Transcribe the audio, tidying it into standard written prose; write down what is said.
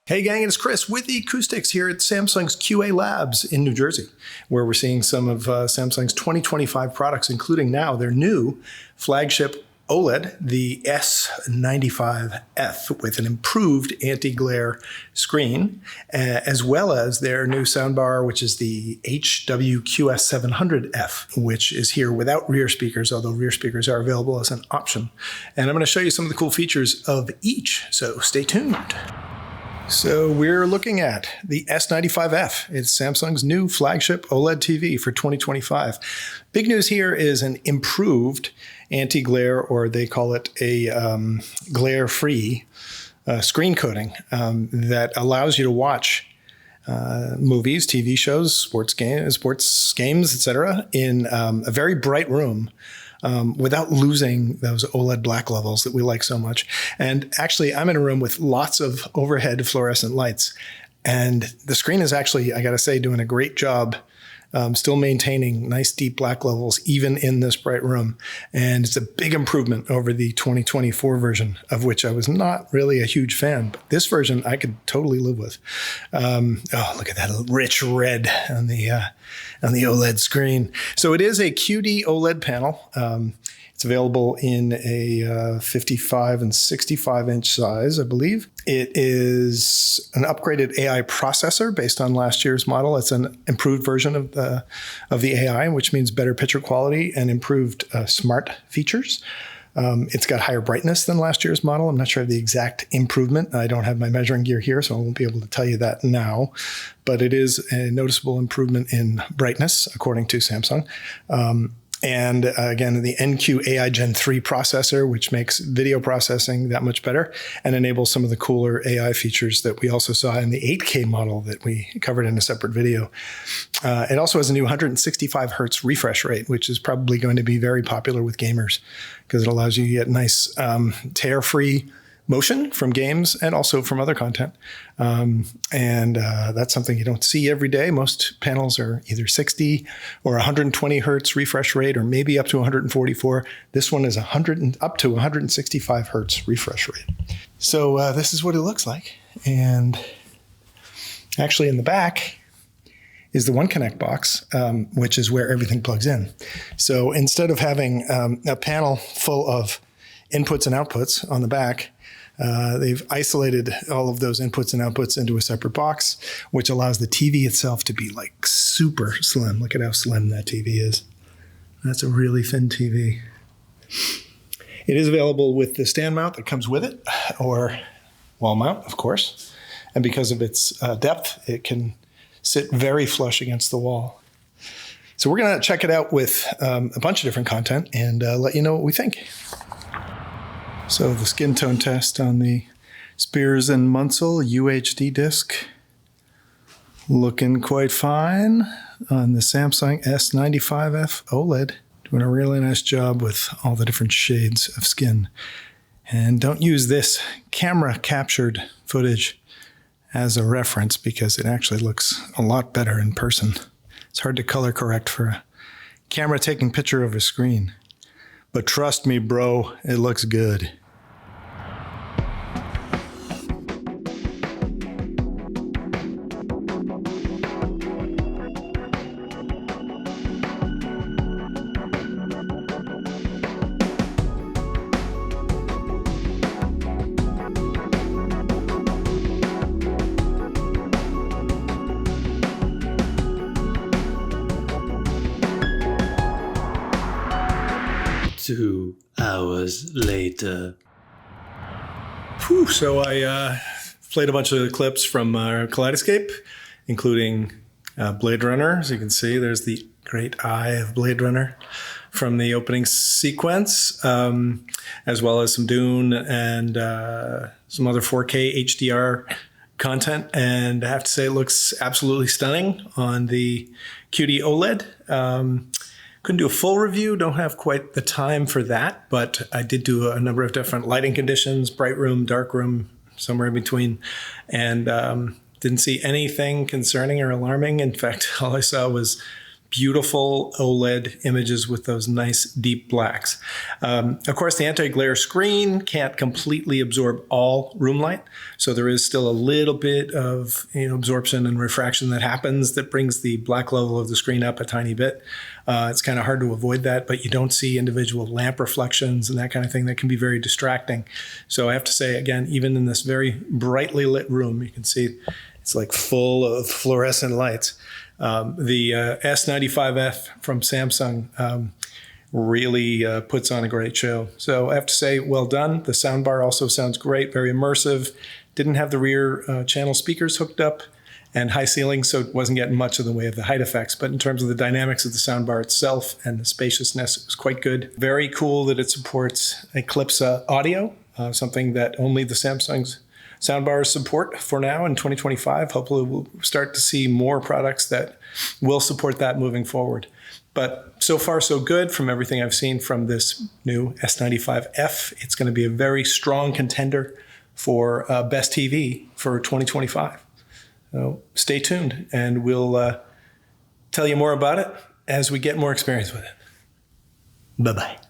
Hey gang, it's Chris with Acoustics here at Samsung's QA Labs in New Jersey, where we're seeing some of Samsung's 2025 products, including now their new flagship OLED, the S95F, with an improved anti-glare screen, as well as their new soundbar, which is the HWQS700F, which is here without rear speakers, although rear speakers are available as an option. And I'm going to show you some of the cool features of each, so stay tuned. So we're looking at the S95F. It's Samsung's new flagship OLED TV for 2025. Big news here is an improved anti-glare, or they call it a glare-free screen coating that allows you to watch movies, TV shows, sports games, etc., in a very bright room. Without losing those OLED black levels that we like so much. And actually, I'm in a room with lots of overhead fluorescent lights. And the screen is actually, I got to say, doing a great job still maintaining nice deep black levels, even in this bright room. And it's a big improvement over the 2024 version, of which I was not really a huge fan. But this version, I could totally live with. Oh, look at that rich red on the OLED screen. So it is a QD-OLED panel. It's available in a 55 and 65 inch size, I believe. It is an upgraded AI processor based on last year's model. It's an improved version of the AI, which means better picture quality and improved smart features. It's got higher brightness than last year's model. I'm not sure of the exact improvement. I don't have my measuring gear here, so I won't be able to tell you that now. But it is a noticeable improvement in brightness, according to Samsung. And again, the NQ AI Gen 3 processor, which makes video processing that much better and enables some of the cooler AI features that we also saw in the 8K model that we covered in a separate video. It also has a new 165 hertz refresh rate, which is probably going to be very popular with gamers because it allows you to get nice tear-free motion from games and also from other content. That's something you don't see every day. Most panels are either 60 or 120 hertz refresh rate, or maybe up to 144. This one is up to 165 hertz refresh rate. So this is what it looks like. And actually in the back is the One Connect box, which is where everything plugs in. So instead of having a panel full of inputs and outputs on the back, they've isolated all of those inputs and outputs into a separate box, which allows the TV itself to be like super slim. Look at how slim that TV is. That's a really thin TV. It is available with the stand mount that comes with it, or wall mount, of course. And because of its depth, it can sit very flush against the wall. So we're going to check it out with a bunch of different content and let you know what we think. So the skin tone test on the Spears & Munsell UHD disc, looking quite fine on the Samsung S95F OLED. Doing a really nice job with all the different shades of skin. And don't use this camera captured footage as a reference because it actually looks a lot better in person. It's hard to color correct for a camera taking picture of a screen. But trust me, bro, it looks good. Two hours later. Whew, so I played a bunch of clips from Kaleidoscape, including Blade Runner. As you can see, there's the great eye of Blade Runner from the opening sequence, as well as some Dune and some other 4K HDR content. And I have to say, it looks absolutely stunning on the QD-OLED. Couldn't do a full review, don't have quite the time for that, but I did do a number of different lighting conditions, bright room, dark room, somewhere in between, and didn't see anything concerning or alarming. In fact, all I saw was beautiful OLED images with those nice deep blacks. Of course, the anti-glare screen can't completely absorb all room light, so there is still a little bit of absorption and refraction that happens that brings the black level of the screen up a tiny bit. It's kind of hard to avoid that, but you don't see individual lamp reflections and that kind of thing that can be very distracting. So I have to say, again, even in this very brightly lit room, you can see it's like full of fluorescent lights. The S95F from Samsung really puts on a great show. So I have to say, well done. The soundbar also sounds great, very immersive. Didn't have the rear channel speakers hooked up and high ceilings, so it wasn't getting much in the way of the height effects. But in terms of the dynamics of the soundbar itself and the spaciousness, it was quite good. Very cool that it supports Eclipse audio, something that only the Samsung's soundbars support for now in 2025. Hopefully we'll start to see more products that will support that moving forward. But so far so good from everything I've seen from this new S95F. It's going to be a very strong contender for best TV for 2025. So stay tuned and we'll tell you more about it as we get more experience with it. Bye-bye.